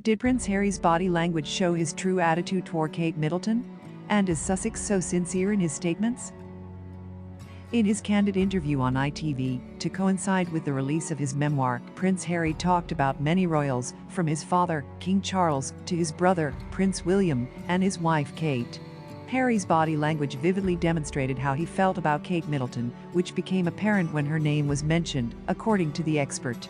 Did Prince Harry's body language show his true attitude toward Kate Middleton? And is Sussex so sincere in his statements? In his candid interview on ITV, to coincide with the release of his memoir, Prince Harry talked about many royals, from his father, King Charles, to his brother, Prince William, and his wife, Kate. Harry's body language vividly demonstrated how he felt about Kate Middleton, which became apparent when her name was mentioned, according to the expert.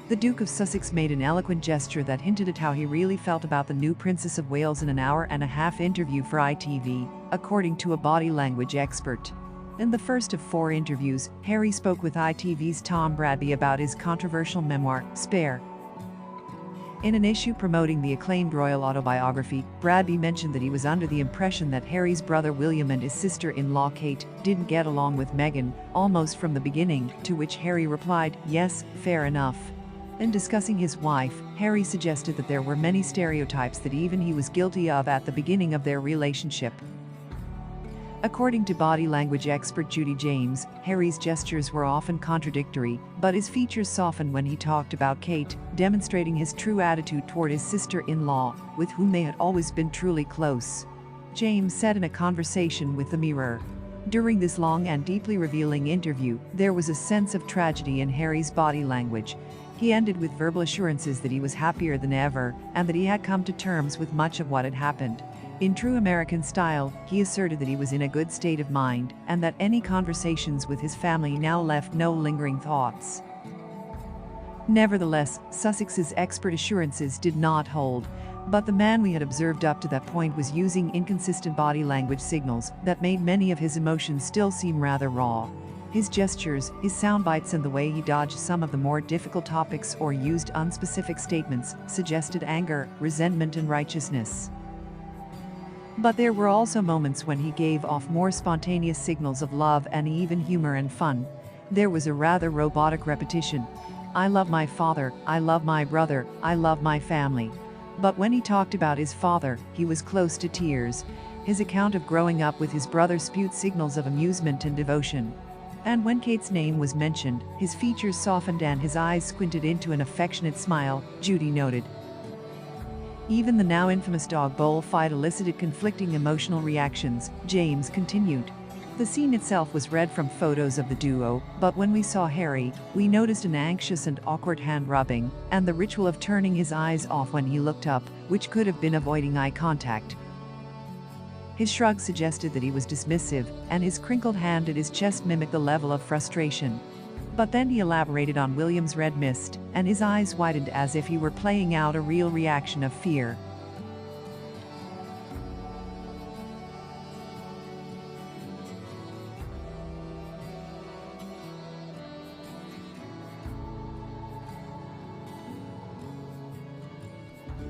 The Duke of Sussex made an eloquent gesture that hinted at how he really felt about the new Princess of Wales in an hour-and-a-half interview for ITV, according to a body language expert. In the first of 4 interviews, Harry spoke with ITV's Tom Bradby about his controversial memoir, Spare. In an issue promoting the acclaimed royal autobiography, Bradby mentioned that he was under the impression that Harry's brother William and his sister-in-law Kate didn't get along with Meghan, almost from the beginning, to which Harry replied, "Yes, fair enough." In discussing his wife, Harry suggested that there were many stereotypes that even he was guilty of at the beginning of their relationship. According to body language expert Judy James, Harry's gestures were often contradictory, but his features softened when he talked about Kate, demonstrating his true attitude toward his sister-in-law, with whom they had always been truly close. James said in a conversation with The Mirror, "During this long and deeply revealing interview, there was a sense of tragedy in Harry's body language. He ended with verbal assurances that he was happier than ever, and that he had come to terms with much of what had happened. In true American style, he asserted that he was in a good state of mind, and that any conversations with his family now left no lingering thoughts." Nevertheless, Sussex's expert assurances did not hold, but the man we had observed up to that point was using inconsistent body language signals that made many of his emotions still seem rather raw. His gestures, his sound bites, and the way he dodged some of the more difficult topics or used unspecific statements suggested anger, resentment, and righteousness. But there were also moments when he gave off more spontaneous signals of love and even humor and fun. There was a rather robotic repetition. "I love my father, I love my brother, I love my family." But when he talked about his father, he was close to tears. His account of growing up with his brother spewed signals of amusement and devotion. And when Kate's name was mentioned, his features softened and his eyes squinted into an affectionate smile, Judy noted. Even the now infamous dog bowl fight elicited conflicting emotional reactions, James continued. The scene itself was read from photos of the duo, but when we saw Harry, we noticed an anxious and awkward hand rubbing, and the ritual of turning his eyes off when he looked up, which could have been avoiding eye contact. His shrug suggested that he was dismissive, and his crinkled hand at his chest mimicked the level of frustration. But then he elaborated on William's red mist, and his eyes widened as if he were playing out a real reaction of fear.